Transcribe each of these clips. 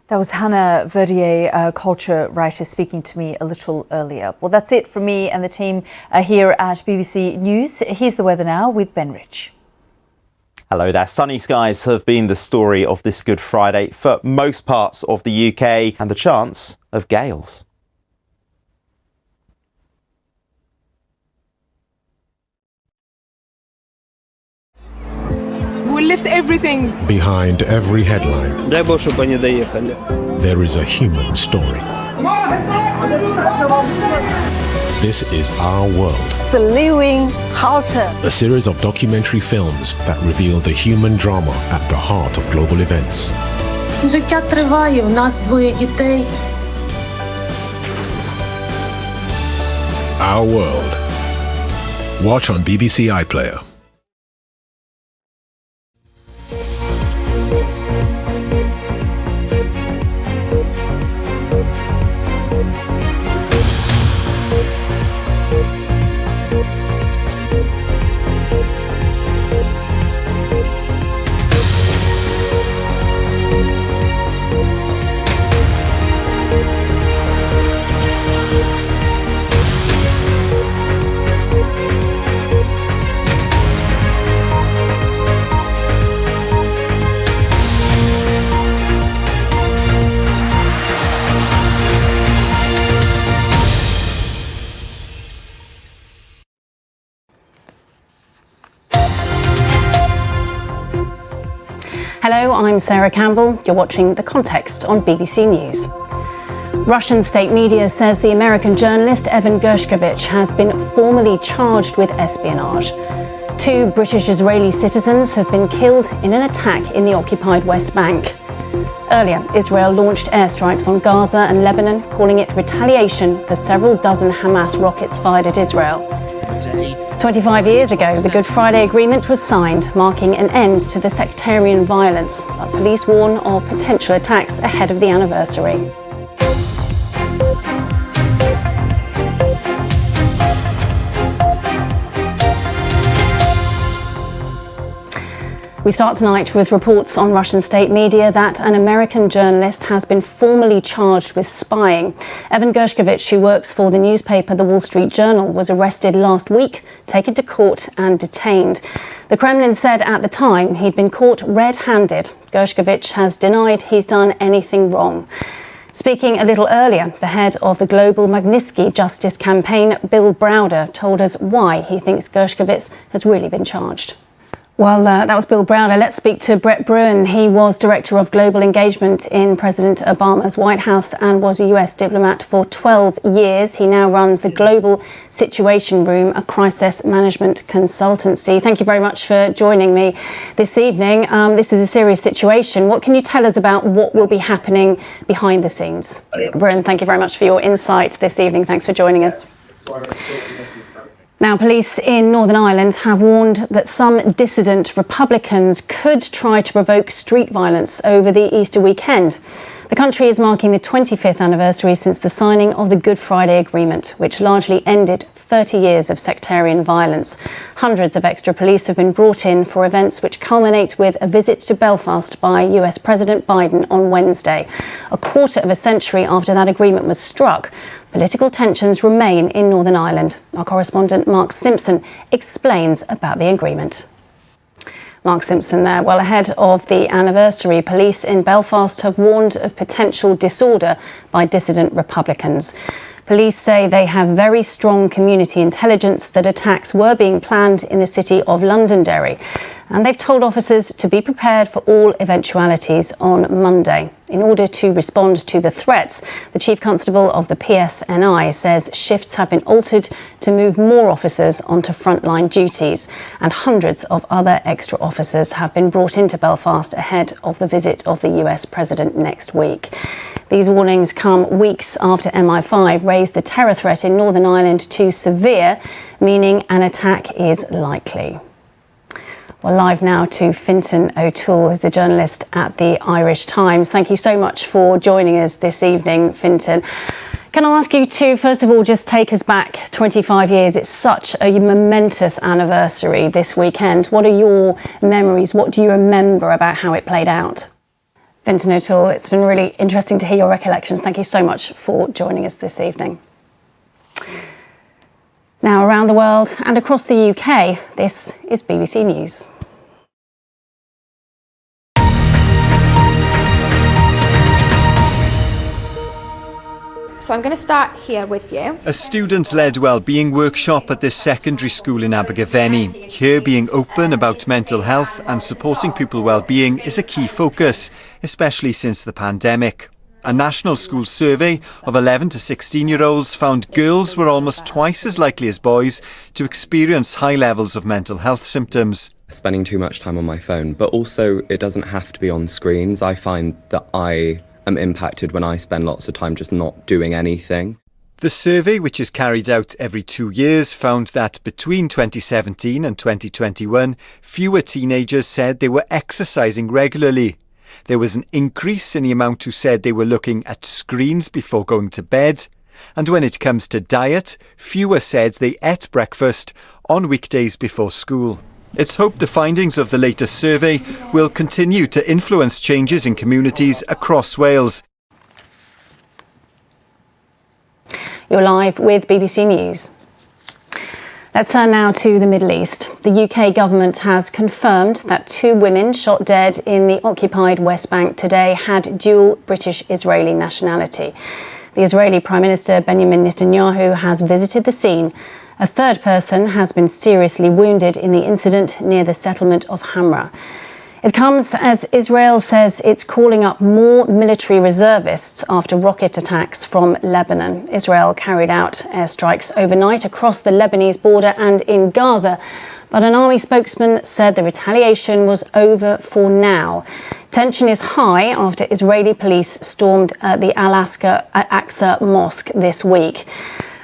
That was Hannah Verdier, culture writer, speaking to me a little earlier. Well, that's it from me and the team here at BBC News. Here's the weather now with Ben Rich. Hello there. Sunny skies have been the story of this Good Friday for most parts of the UK, and the chance of gales. We'll lift everything. Behind every headline, there is a human story. This is Our World, the living culture. a series of documentary films that reveal the human drama at the heart of global events. Життя триває, у нас двоє дітей. Our World. Watch on BBC iPlayer. Hello, I'm Sarah Campbell. You're watching The Context on BBC News. Russian state media says the American journalist Evan Gershkovich has been formally charged with espionage. 2 British-Israeli citizens have been killed in an attack in the occupied West Bank. Earlier, Israel launched airstrikes on Gaza and Lebanon, calling it retaliation for several dozen Hamas rockets fired at Israel. 25 years ago, the Good Friday Agreement was signed, marking an end to the sectarian violence, but police warn of potential attacks ahead of the anniversary. We start tonight with reports on Russian state media that an American journalist has been formally charged with spying. Evan Gershkovich, who works for the newspaper The Wall Street Journal, was arrested last week, taken to court and detained. The Kremlin said at the time he'd been caught red-handed. Gershkovich has denied he's done anything wrong. Speaking a little earlier, the head of the global Magnitsky Justice Campaign, Bill Browder, told us why he thinks Gershkovich has really been charged. Well, that was Bill Browder. Let's speak to Brett Bruin. He was Director of Global Engagement in President Obama's White House and was a US diplomat for 12 years. He now runs the Global Situation Room, a crisis management consultancy. Thank you very much for joining me this evening. This is a serious situation. What can you tell us about what will be happening behind the scenes? Bruin, thank you very much for your insight this evening. Thanks for joining us. Now, police in Northern Ireland have warned that some dissident Republicans could try to provoke street violence over the Easter weekend. The country is marking the 25th anniversary since the signing of the Good Friday Agreement, which largely ended 30 years of sectarian violence. Hundreds of extra police have been brought in for events which culminate with a visit to Belfast by US President Biden on Wednesday. A quarter of a century after that agreement was struck, political tensions remain in Northern Ireland. Our correspondent Mark Simpson explains about the agreement. Mark Simpson there. Well, ahead of the anniversary, police in Belfast have warned of potential disorder by dissident Republicans. Police say they have very strong community intelligence that attacks were being planned in the city of Londonderry. And they've told officers to be prepared for all eventualities on Monday. In order to respond to the threats, the Chief Constable of the PSNI says shifts have been altered to move more officers onto frontline duties, and hundreds of other extra officers have been brought into Belfast ahead of the visit of the US President next week. These warnings come weeks after MI5 raised the terror threat in Northern Ireland to severe, meaning an attack is likely. Well, live now to Fintan O'Toole, who's a journalist at the Irish Times. Thank you so much for joining us this evening, Fintan. Can I ask you to, first of all, just take us back 25 years? It's such a momentous anniversary this weekend. What are your memories? What do you remember about how it played out? Vincent O'Toole, it's been really interesting to hear your recollections. Thank you so much for joining us this evening. Now, around the world and across the UK, this is BBC News. So I'm going to start here with you. A student-led wellbeing workshop at this secondary school in Abergavenny. Here, being open about mental health and supporting pupil wellbeing is a key focus, especially since the pandemic. A national school survey of 11 to 16-year-olds found girls were almost twice as likely as boys to experience high levels of mental health symptoms. Spending too much time on my phone, but also it doesn't have to be on screens. I find that I am impacted when I spend lots of time just not doing anything. The survey, which is carried out every 2 years, found that between 2017 and 2021, fewer teenagers said they were exercising regularly. There was an increase in the amount who said they were looking at screens before going to bed. And when it comes to diet, fewer said they ate breakfast on weekdays before school. It's hoped the findings of the latest survey will continue to influence changes in communities across Wales. You're live with BBC News. Let's turn now to the Middle East. The UK government has confirmed that 2 women shot dead in the occupied West Bank today had dual British-Israeli nationality. The Israeli Prime Minister Benjamin Netanyahu has visited the scene. A third person has been seriously wounded in the incident near the settlement of Hamra. It comes as Israel says it's calling up more military reservists after rocket attacks from Lebanon. Israel carried out airstrikes overnight across the Lebanese border and in Gaza, but an army spokesman said the retaliation was over for now. Tension is high after Israeli police stormed the Al-Aqsa Mosque this week.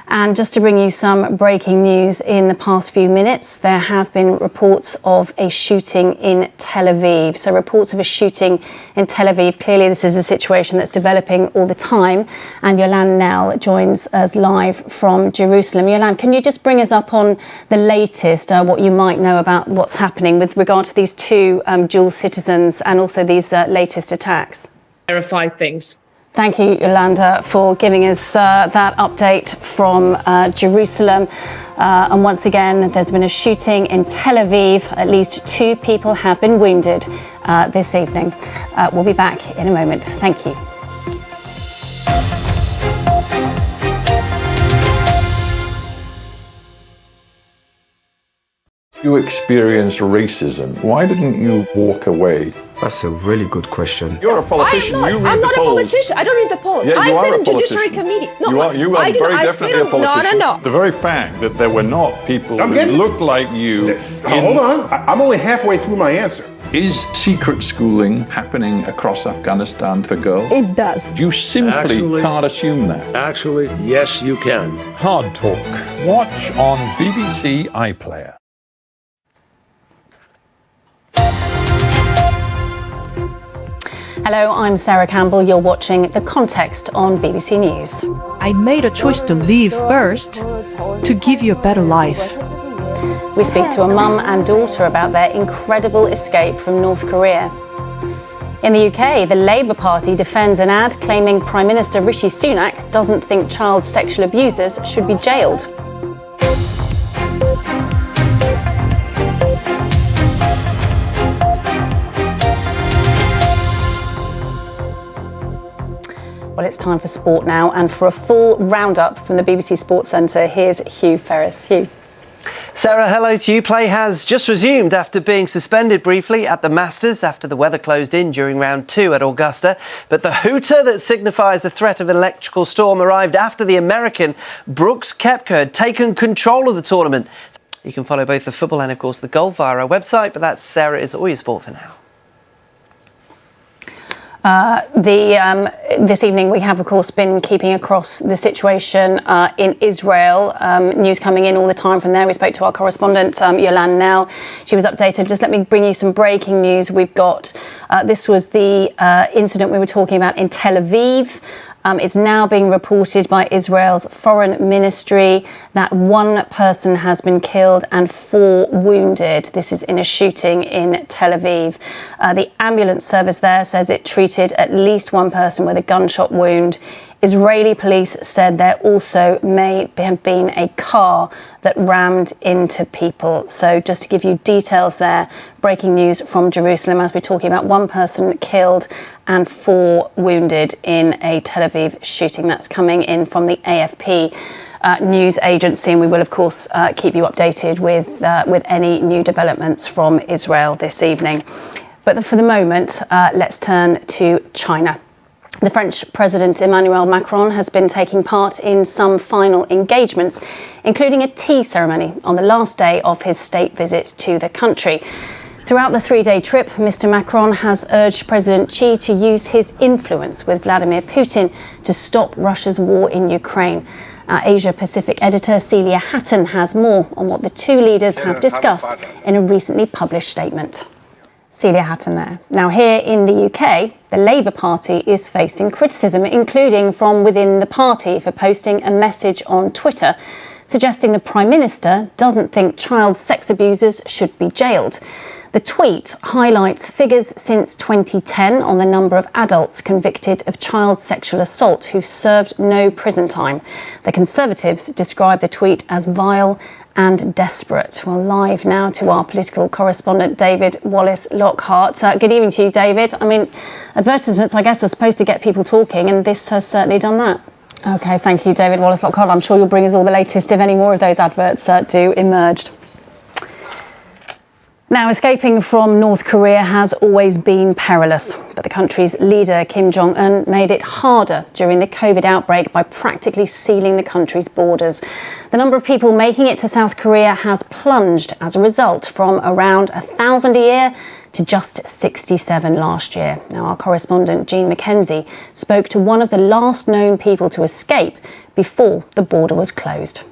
And just to bring you some breaking news in the past few minutes, there have been reports of a shooting in Tel Aviv. So reports of a shooting in Tel Aviv. Clearly, this is a situation that's developing all the time. And Yolande Nell joins us live from Jerusalem. Yolande, can you just bring us up on the latest, what you might know about what's happening with regard to these 2 dual citizens and also these latest attacks? There are 5 things. Thank you, Yolanda, for giving us that update from Jerusalem. And once again, there's been a shooting in Tel Aviv. At least 2 people have been wounded this evening. We'll be back in a moment. Thank you. You experienced racism. Why didn't you walk away? That's a really good question. You're a politician. I'm not a politician. I don't read the polls. Yeah, I you sit are in a Judiciary politician. Committee. No, you are very definitely a politician. No. The very fact that there were not people who looked like you. Hold on. I'm only halfway through my answer. Is secret schooling happening across Afghanistan for girls? It does. You simply can't assume that. Actually, yes, you can. Hard Talk. Watch on BBC iPlayer. Hello, I'm Sarah Campbell. You're watching The Context on BBC News. I made a choice to leave first to give you a better life. We speak to a mum and daughter about their incredible escape from North Korea. In the UK, the Labour Party defends an ad claiming Prime Minister Rishi Sunak doesn't think child sexual abusers should be jailed. Well, it's time for sport now, and for a full roundup from the BBC Sports Centre, here's Hugh Ferris. Hugh. Sarah, hello to you. Play has just resumed after being suspended briefly at the Masters after the weather closed in during round 2 at Augusta. But the hooter that signifies the threat of an electrical storm arrived after the American Brooks Koepka had taken control of the tournament. You can follow both the football and, of course, the golf via our website. But that's, Sarah, is all your sport for now. This evening we have, of course, been keeping across the situation in Israel. News coming in all the time from there. We spoke to our correspondent, Yolande Nell. She was updated. Just let me bring you some breaking news. We've got, this was the incident we were talking about in Tel Aviv. It's now being reported by Israel's foreign ministry that 1 person has been killed and 4 wounded. This is in a shooting in Tel Aviv. The ambulance service there says it treated at least 1 person with a gunshot wound. Israeli police said there also may have been a car that rammed into people. So just to give you details there, breaking news from Jerusalem as we're talking about 1 person killed and 4 wounded in a Tel Aviv shooting. That's coming in from the AFP news agency, and we will of course keep you updated with any new developments from Israel this evening. But for the moment, let's turn to China. The French President Emmanuel Macron has been taking part in some final engagements, including a tea ceremony on the last day of his state visit to the country. Throughout the 3-day trip, Mr. Macron has urged President Xi to use his influence with Vladimir Putin to stop Russia's war in Ukraine. Our Asia-Pacific editor Celia Hatton has more on what the 2 leaders have discussed in a recently published statement. Celia Hatton there. Now, here in the UK, the Labour Party is facing criticism, including from within the party, for posting a message on Twitter suggesting the Prime Minister doesn't think child sex abusers should be jailed. The tweet highlights figures since 2010 on the number of adults convicted of child sexual assault who've served no prison time. The Conservatives describe the tweet as vile and desperate. Well, live now to our political correspondent, David Wallace-Lockhart. Good evening to you, David. I mean, advertisements, I guess, are supposed to get people talking, and this has certainly done that. OK, thank you, David Wallace-Lockhart. I'm sure you'll bring us all the latest if any more of those adverts do emerge. Now, escaping from North Korea has always been perilous, but the country's leader, Kim Jong-un, made it harder during the COVID outbreak by practically sealing the country's borders. The number of people making it to South Korea has plunged as a result, from around 1,000 a year to just 67 last year. Now, our correspondent, Jean Mackenzie, spoke to one of the last known people to escape before the border was closed.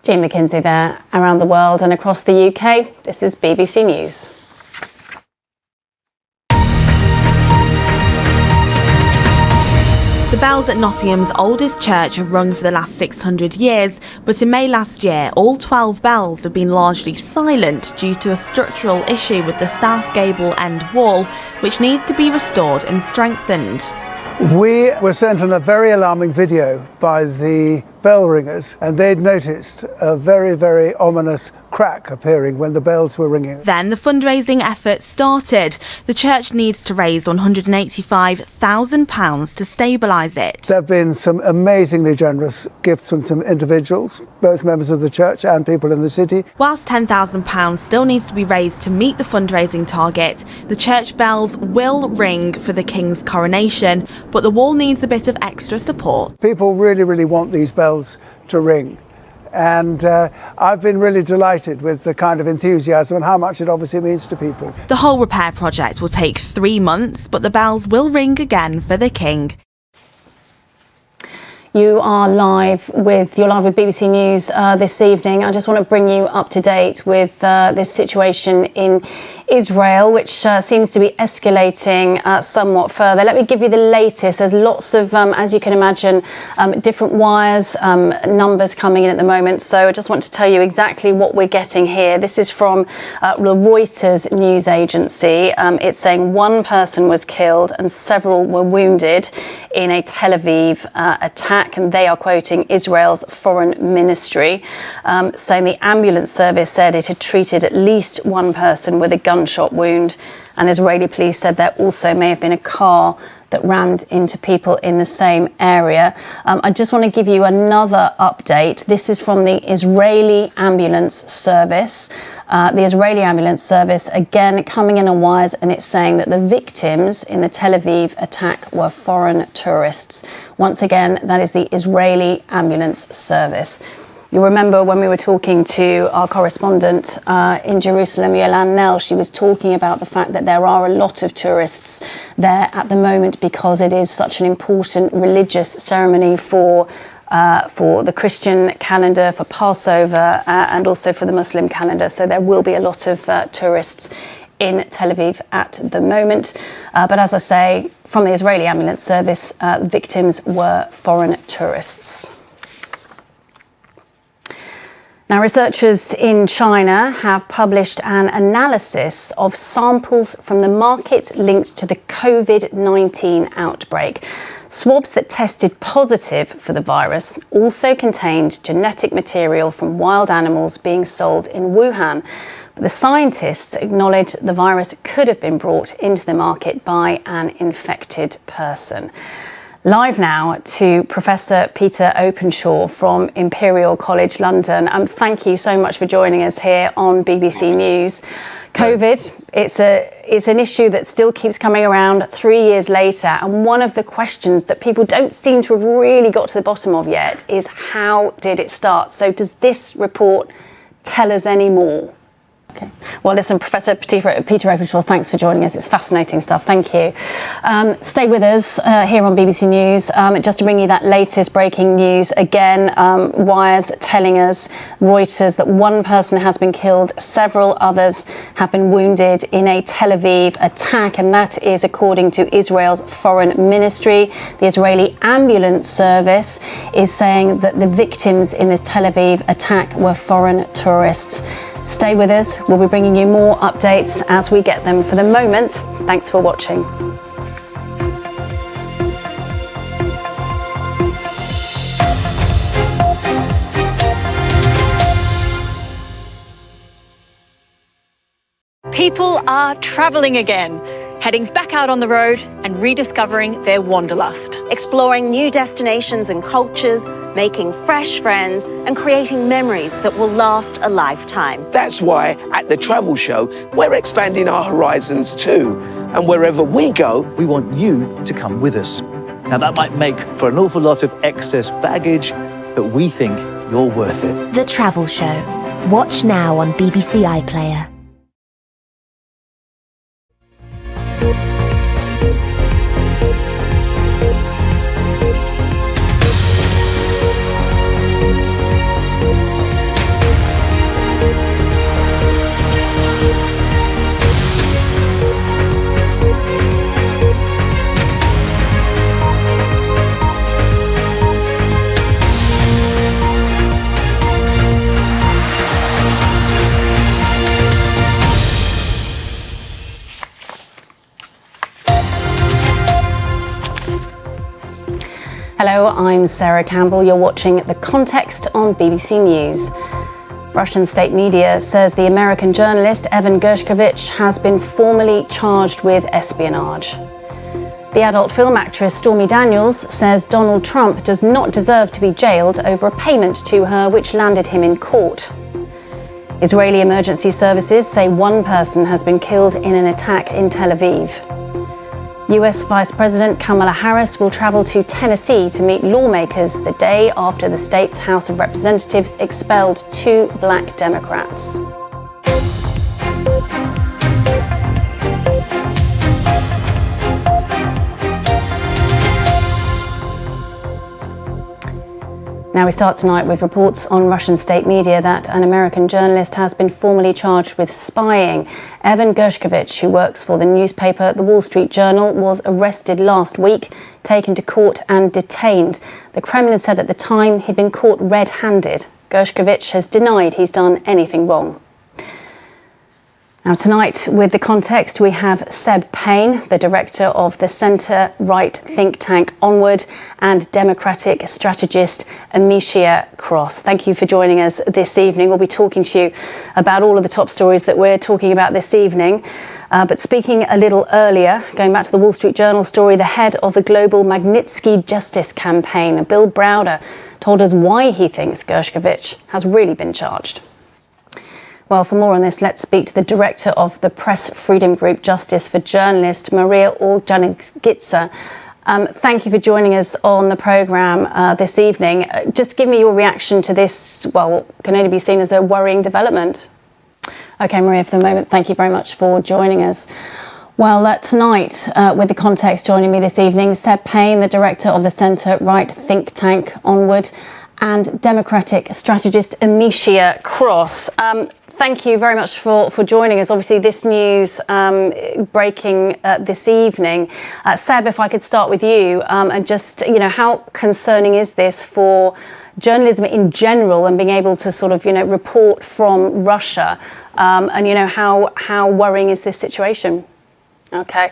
Jean Mackenzie there, around the world and across the UK. This is BBC News. The bells at Nottingham's oldest church have rung for the last 600 years, but in May last year, all 12 bells have been largely silent due to a structural issue with the south gable end wall, which needs to be restored and strengthened. We were sent on a very alarming video by the bell ringers, and they'd noticed a very, very ominous crack appearing when the bells were ringing. Then the fundraising effort started. The church needs to raise £185,000 to stabilise it. There have been some amazingly generous gifts from some individuals, both members of the church and people in the city. Whilst £10,000 still needs to be raised to meet the fundraising target, the church bells will ring for the King's coronation, but the wall needs a bit of extra support. People really, really want these bells to ring. And I've been really delighted with the kind of enthusiasm and how much it obviously means to people. The whole repair project will take 3 months, but the bells will ring again for the King. You're live with BBC News this evening. I just want to bring you up to date with this situation in Israel, which seems to be escalating somewhat further. Let me give you the latest. There's lots of, as you can imagine, different wires, numbers coming in at the moment. So I just want to tell you exactly what we're getting here. This is from the Reuters news agency. It's saying 1 person was killed and several were wounded in a Tel Aviv attack. And they are quoting Israel's foreign ministry, saying the ambulance service said it had treated at least 1 person with a gunshot wound. And Israeli police said there also may have been a car that rammed into people in the same area. I just want to give you another update. This is from the Israeli ambulance service. The Israeli ambulance service, again, coming in on wires, and it's saying that the victims in the Tel Aviv attack were foreign tourists. Once again, that is the Israeli ambulance service. You'll remember when we were talking to our correspondent in Jerusalem, Yolande Nell, she was talking about the fact that there are a lot of tourists there at the moment because it is such an important religious ceremony for the Christian calendar, for Passover, and also for the Muslim calendar. So there will be a lot of tourists in Tel Aviv at the moment. But as I say, from the Israeli ambulance service, victims were foreign tourists. Now, researchers in China have published an analysis of samples from the market linked to the COVID-19 outbreak. Swabs that tested positive for the virus also contained genetic material from wild animals being sold in Wuhan. But the scientists acknowledge the virus could have been brought into the market by an infected person. Live now to Professor Peter Openshaw from Imperial College London. Thank you so much for joining us here on BBC News. COVID, it's an issue that still keeps coming around 3 years later. And one of the questions that people don't seem to have really got to the bottom of yet is how did it start? So does this report tell us any more? Okay. Well, listen, Professor Peter Openshaw, thanks for joining us. It's fascinating stuff. Thank you. Stay with us here on BBC News just to bring you that latest breaking news. Again, Wires telling us, Reuters, that one person has been killed, several others have been wounded in a Tel Aviv attack, and that is according to Israel's foreign ministry. The Israeli ambulance service is saying that the victims in this Tel Aviv attack were foreign tourists. Stay with us. We'll be bringing you more updates as we get them. For the moment, thanks for watching. People are travelling again, heading back out on the road and rediscovering their wanderlust. Exploring new destinations and cultures, making fresh friends and creating memories that will last a lifetime. That's why at the Travel Show, we're expanding our horizons too. And wherever we go, we want you to come with us. Now that might make for an awful lot of excess baggage, but we think you're worth it. The Travel Show. Watch now on BBC iPlayer. Hello, I'm Sarah Campbell. You're watching The Context on BBC News. Russian state media says the American journalist Evan Gershkovich has been formally charged with espionage. The adult film actress Stormy Daniels says Donald Trump does not deserve to be jailed over a payment to her which landed him in court. Israeli emergency services say one person has been killed in an attack in Tel Aviv. US Vice President Kamala Harris will travel to Tennessee to meet lawmakers the day after the state's House of Representatives expelled 2 black Democrats. Now we start tonight with reports on Russian state media that an American journalist has been formally charged with spying. Evan Gershkovich, who works for the newspaper The Wall Street Journal, was arrested last week, taken to court and detained. The Kremlin said at the time he'd been caught red-handed. Gershkovich has denied he's done anything wrong. Now tonight, with The Context, we have Seb Payne, the director of the centre-right think tank Onward, and Democratic strategist Amicia Cross. Thank you for joining us this evening. We'll be talking to you about all of the top stories that we're talking about this evening. But speaking a little earlier, going back to the Wall Street Journal story, the head of the global Magnitsky Justice Campaign, Bill Browder, told us why he thinks Gershkovich has really been charged. Well, for more on this, let's speak to the director of the press freedom group Justice for Journalists, Maria Orjanigitsa. Thank you for joining us on the programme this evening. Just give me your reaction to this, well, what can only be seen as a worrying development. OK, Maria, for the moment, thank you very much for joining us. Well, tonight, with The Context, joining me this evening, Seb Payne, the director of the centre-right think tank Onward, and Democratic strategist Amicia Cross. thank you very much for joining us. Obviously, this news breaking this evening. Seb, if I could start with you, and just, how concerning is this for journalism in general and being able to sort of, report from Russia? And, how worrying is this situation? Okay.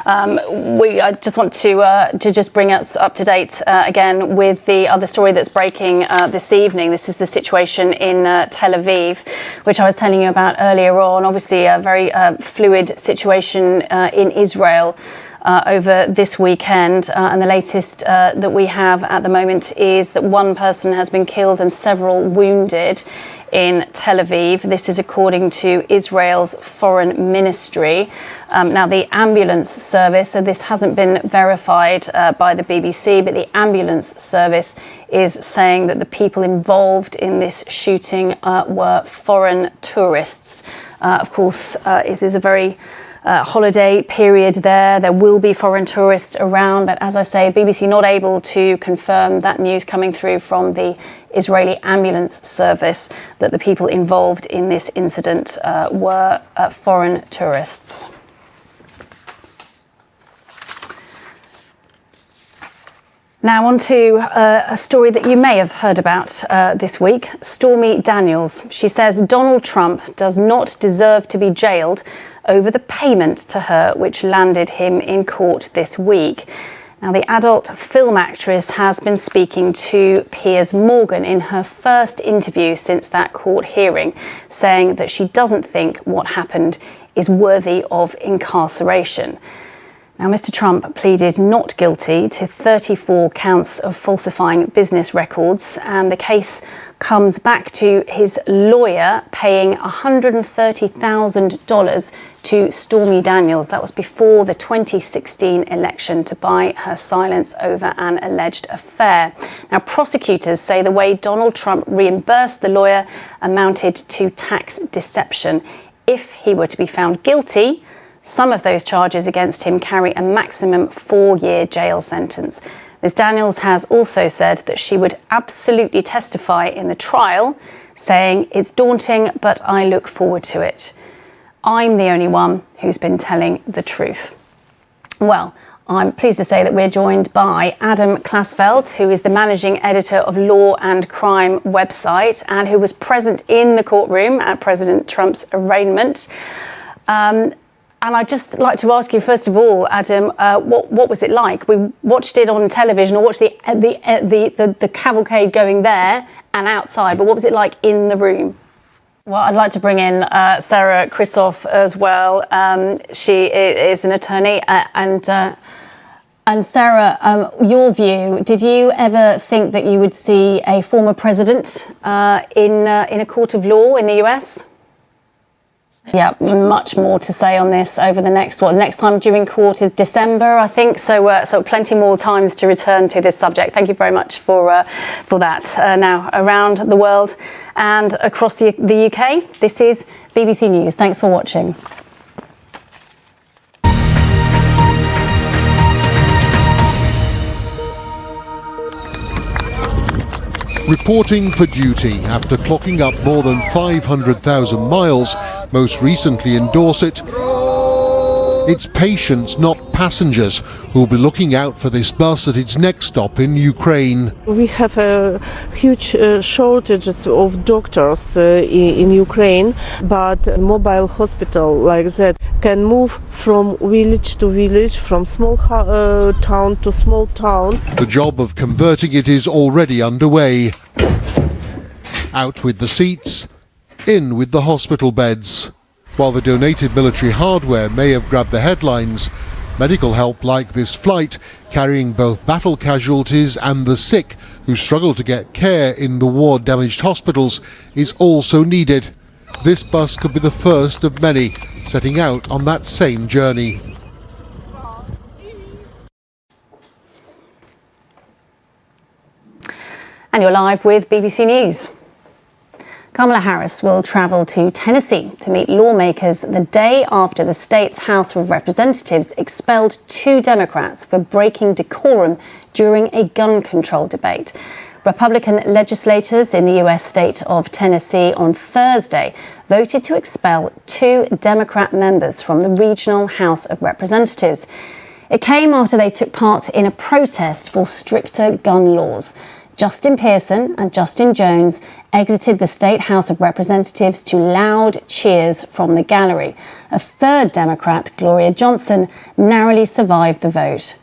I just want to just bring us up to date again with the other story that's breaking this evening. This is the situation in Tel Aviv, which I was telling you about earlier on. Obviously, a very fluid situation in Israel over this weekend. And the latest that we have at the moment is that one person has been killed and several wounded in Tel Aviv. This is according to Israel's foreign ministry. Now, the ambulance service, so this hasn't been verified by the BBC, but the ambulance service is saying that the people involved in this shooting were foreign tourists. Of course, it is a very holiday period there. There will be foreign tourists around, but as I say, BBC not able to confirm that news coming through from the Israeli ambulance service that the people involved in this incident were foreign tourists. Now on to a story that you may have heard about this week. Stormy Daniels. She says Donald Trump does not deserve to be jailed over the payment to her which landed him in court this week. Now, the adult film actress has been speaking to Piers Morgan in her first interview since that court hearing, saying that she doesn't think what happened is worthy of incarceration. Now, Mr. Trump pleaded not guilty to 34 counts of falsifying business records, and the case comes back to his lawyer paying $130,000 to Stormy Daniels. That was before the 2016 election to buy her silence over an alleged affair. Now, prosecutors say the way Donald Trump reimbursed the lawyer amounted to tax deception. If he were to be found guilty, some of those charges against him carry a maximum 4-year jail sentence. Ms. Daniels has also said that she would absolutely testify in the trial, saying, "It's daunting, but I look forward to it. I'm the only one who's been telling the truth." Well, I'm pleased to say that we're joined by Adam Klasfeld, who is the managing editor of Law and Crime website and who was present in the courtroom at President Trump's arraignment. And I'd just like to ask you, first of all, Adam, what was it like? We watched it on television, or watched the cavalcade going there and outside, but what was it like in the room? Well, I'd like to bring in Sarah Krisoff as well. She is an attorney, and Sarah, your view, did you ever think that you would see a former president in a court of law in the US? Yeah, much more to say on this over the next time during court is December, I think. So plenty more times to return to this subject. Thank you very much for that. Now, around the world and across the UK, this is BBC News. Thanks for watching. Reporting for duty after clocking up more than 500,000 miles, most recently in Dorset. It's patients, not passengers, who will be looking out for this bus at its next stop in Ukraine. We have a huge shortages of doctors in Ukraine, but a mobile hospital like that can move from village to village, from small town to small town. The job of converting it is already underway. Out with the seats, in with the hospital beds. While the donated military hardware may have grabbed the headlines, medical help like this flight, carrying both battle casualties and the sick who struggle to get care in the war-damaged hospitals, is also needed. This bus could be the first of many setting out on that same journey. And you're live with BBC News. Kamala Harris will travel to Tennessee to meet lawmakers the day after the state's House of Representatives expelled 2 Democrats for breaking decorum during a gun control debate. Republican legislators in the US state of Tennessee on Thursday voted to expel 2 Democrat members from the regional House of Representatives. It came after they took part in a protest for stricter gun laws. Justin Pearson and Justin Jones exited the State House of Representatives to loud cheers from the gallery. A third Democrat, Gloria Johnson, narrowly survived the vote.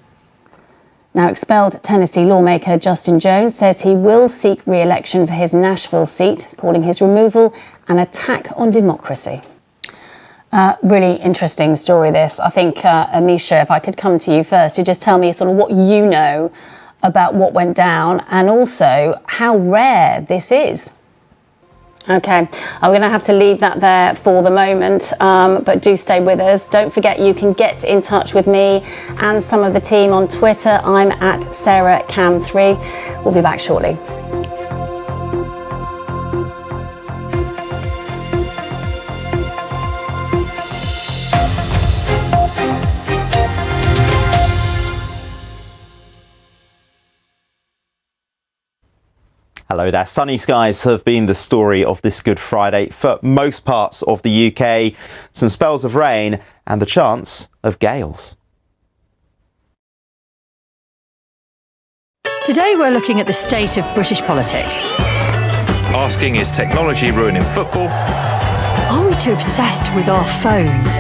Now, expelled Tennessee lawmaker Justin Jones says he will seek re-election for his Nashville seat, calling his removal an attack on democracy. Really interesting story, this. I think, Amisha, if I could come to you first, to just tell me sort of what you know about what went down and also how rare this is. Okay, I'm going to have to leave that there for the moment, but do stay with us. Don't forget you can get in touch with me and some of the team on Twitter. I'm at SarahCam3. We'll be back shortly. Hello there. Sunny skies have been the story of this Good Friday for most parts of the UK. Some spells of rain and the chance of gales. Today we're looking at the state of British politics. Asking, is technology ruining football? Are we too obsessed with our phones?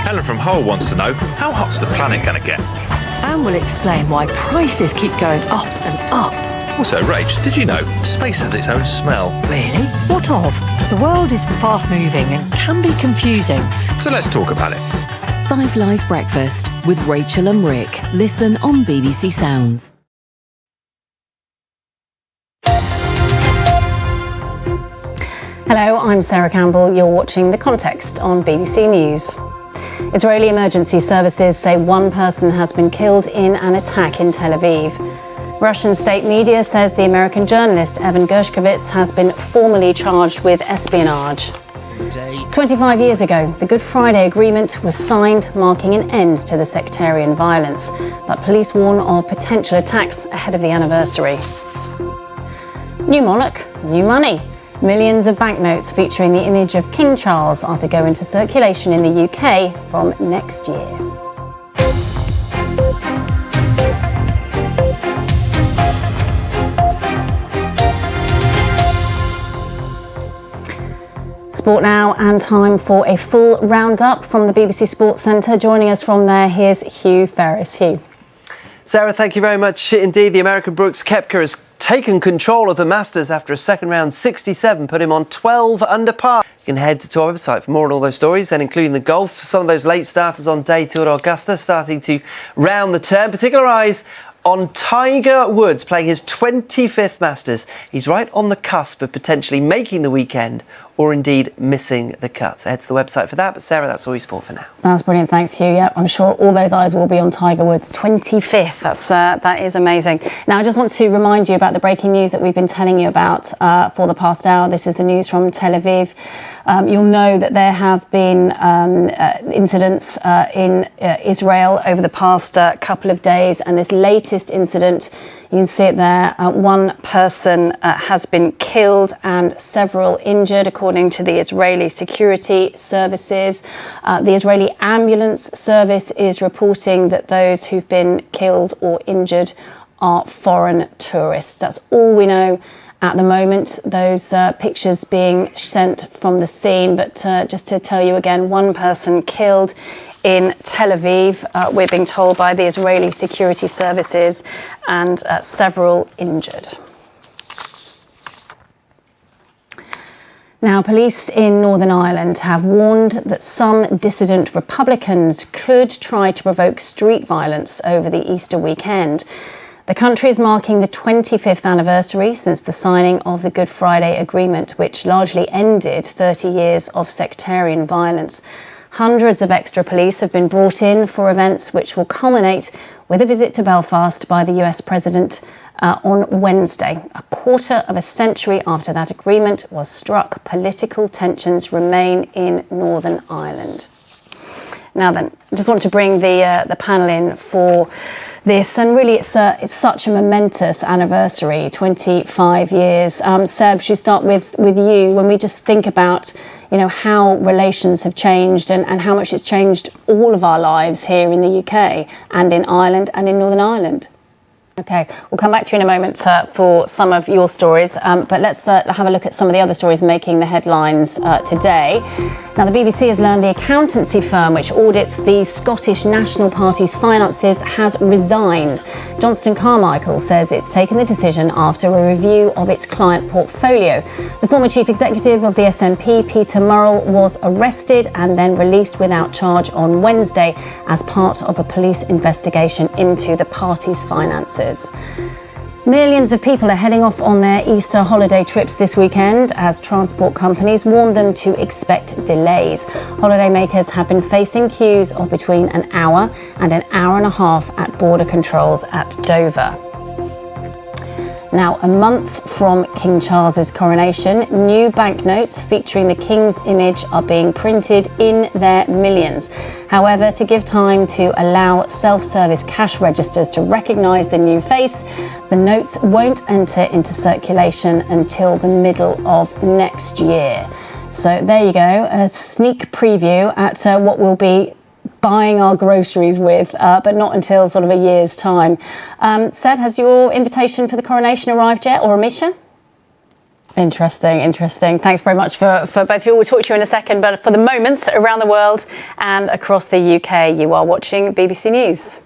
Helen from Hull wants to know, how hot's the planet going to get? And we'll explain why prices keep going up and up. Also, Rach, did you know space has its own smell? Really? What of? The world is fast moving and can be confusing. So let's talk about it. 5 Live Breakfast with Rachel and Rick. Listen on BBC Sounds. Hello, I'm Sarah Campbell. You're watching The Context on BBC News. Israeli emergency services say 1 person has been killed in an attack in Tel Aviv. Russian state media says the American journalist Evan Gershkovich has been formally charged with espionage. 25 years ago, the Good Friday Agreement was signed, marking an end to the sectarian violence. But police warn of potential attacks ahead of the anniversary. New monarch, new money. Millions of banknotes featuring the image of King Charles are to go into circulation in the UK from next year. Sport now, and time for a full roundup from the BBC Sports Centre. Joining us from there, here's Hugh Ferris. Hugh. Sarah, thank you very much indeed. The American Brooks Koepka has taken control of the Masters after a second round 67 put him on 12 under par. You can head to our website for more on all those stories, and including the golf. Some of those late starters on day 2 at Augusta starting to round the turn. Particular eyes on Tiger Woods playing his 25th Masters. He's right on the cusp of potentially making the weekend or indeed missing the cut. So head to the website for that. But Sarah, that's all your sport for now. That's brilliant. Thanks, Hugh. Yeah, I'm sure all those eyes will be on Tiger Woods' 25th. That is amazing. Now, I just want to remind you about the breaking news that we've been telling you about for the past hour. This is the news from Tel Aviv. You'll know that there have been incidents in Israel over the past couple of days, and this latest incident, you can see it there, 1 person has been killed and several injured, according to the Israeli security services. The Israeli ambulance service is reporting that those who've been killed or injured are foreign tourists. That's all we know at the moment. Those pictures being sent from the scene, but just to tell you again, 1 person killed in Tel Aviv, we're being told by the Israeli security services, and several injured. Now, police in Northern Ireland have warned that some dissident Republicans could try to provoke street violence over the Easter weekend. The country is marking the 25th anniversary since the signing of the Good Friday Agreement, which largely ended 30 years of sectarian violence. Hundreds of extra police have been brought in for events which will culminate with a visit to Belfast by the US President on Wednesday. A quarter of a century after that agreement was struck, political tensions remain in Northern Ireland. Now then, I just want to bring the panel in for this, and really it's such a momentous anniversary, 25 years. Seb, should we start with you? When we just think about, you know, how relations have changed and how much it's changed all of our lives here in the UK and in Ireland and in Northern Ireland. Okay, we'll come back to you in a moment for some of your stories, but let's have a look at some of the other stories making the headlines today. Now, the BBC has learned the accountancy firm which audits the Scottish National Party's finances has resigned. Johnston Carmichael says it's taken the decision after a review of its client portfolio. The former chief executive of the SNP, Peter Murrell, was arrested and then released without charge on Wednesday as part of a police investigation into the party's finances. Millions of people are heading off on their Easter holiday trips this weekend as transport companies warn them to expect delays. Holidaymakers have been facing queues of between an hour and an hour and a half at border controls at Dover. Now, a month from King Charles's coronation, new banknotes featuring the King's image are being printed in their millions. However, to give time to allow self-service cash registers to recognise the new face, the notes won't enter into circulation until the middle of next year. So there you go, a sneak preview at what we'll be buying our groceries with, but not until sort of a year's time. Seb, has your invitation for the coronation arrived yet, or Amisha? Interesting. Thanks very much for both of you. We'll talk to you in a second, but for the moment, around the world and across the UK, you are watching BBC News.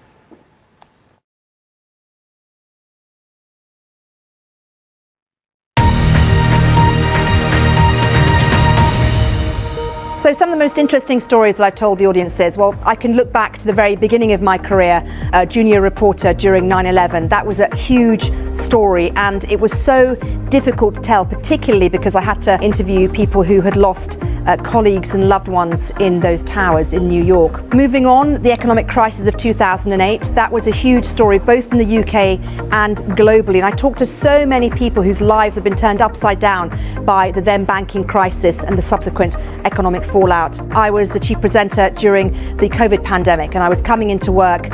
So some of the most interesting stories that I've told the audience is, well, I can look back to the very beginning of my career, junior reporter during 9/11. That was a huge story, and it was so difficult to tell, particularly because I had to interview people who had lost colleagues and loved ones in those towers in New York. Moving on, the economic crisis of 2008, that was a huge story both in the UK and globally. And I talked to so many people whose lives have been turned upside down by the then banking crisis and the subsequent economic fallout. I was a chief presenter during the COVID pandemic, and I was coming into work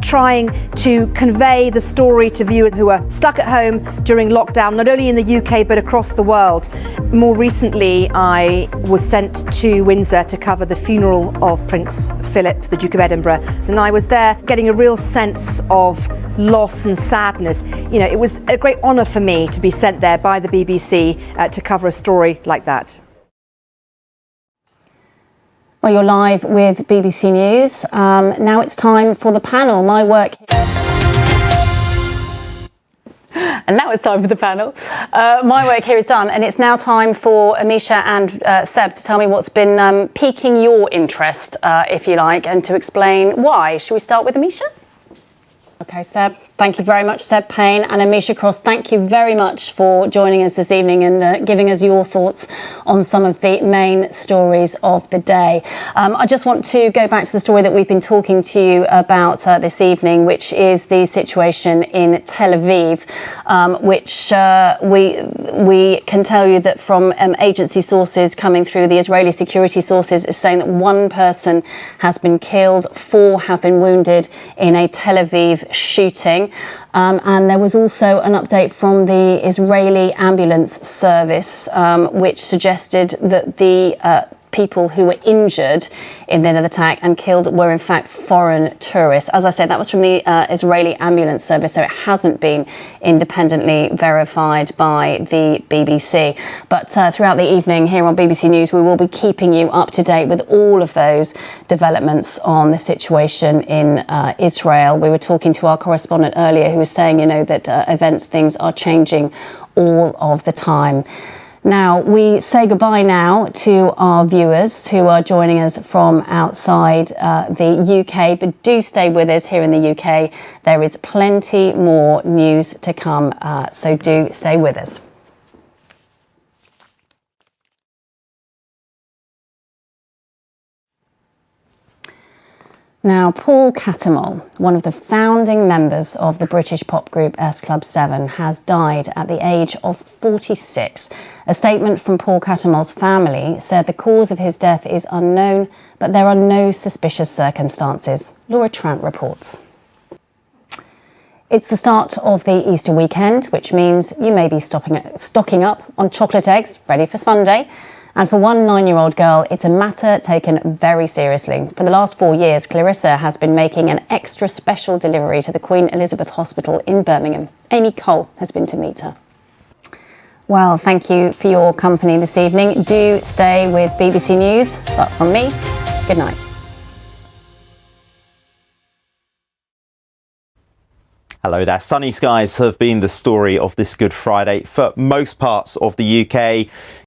trying to convey the story to viewers who were stuck at home during lockdown, not only in the UK but across the world. More recently, I was sent to Windsor to cover the funeral of Prince Philip, the Duke of Edinburgh, and I was there getting a real sense of loss and sadness. You know, it was a great honour for me to be sent there by the BBC to cover a story like that. Well, you're live with BBC News. Now it's time for the panel. My work here is done, and it's now time for Amisha and Seb to tell me what's been piquing your interest, if you like, and to explain why. Should we start with Amisha? Okay, Seb, thank you very much. Seb Payne and Amisha Cross, thank you very much for joining us this evening and giving us your thoughts on some of the main stories of the day. I just want to go back to the story that we've been talking to you about this evening, which is the situation in Tel Aviv, which we can tell you that from agency sources coming through, the Israeli security sources is saying that one person has been killed, 4 have been wounded in a Tel Aviv shooting. And there was also an update from the Israeli ambulance service, which suggested that the people who were injured in the attack and killed were in fact foreign tourists. As I said, that was from the Israeli ambulance service, so it hasn't been independently verified by the BBC. But throughout the evening here on BBC News, we will be keeping you up to date with all of those developments on the situation in Israel. We were talking to our correspondent earlier who was saying, you know, that things are changing all of the time. Now, we say goodbye now to our viewers who are joining us from outside the UK, but do stay with us here in the UK. There is plenty more news to come, so do stay with us. Now, Paul Catamol, one of the founding members of the British pop group S Club 7, has died at the age of 46. A statement from Paul Catamol's family said the cause of his death is unknown, but there are no suspicious circumstances. Laura Trant reports. It's the start of the Easter weekend, which means you may be stocking up on chocolate eggs ready for Sunday. And for one 9-year-old girl, it's a matter taken very seriously. For the last 4 years, Clarissa has been making an extra special delivery to the Queen Elizabeth Hospital in Birmingham. Amy Cole has been to meet her. Well, thank you for your company this evening. Do stay with BBC News, but from me, good night. Hello there. Sunny skies have been the story of this Good Friday for most parts of the UK.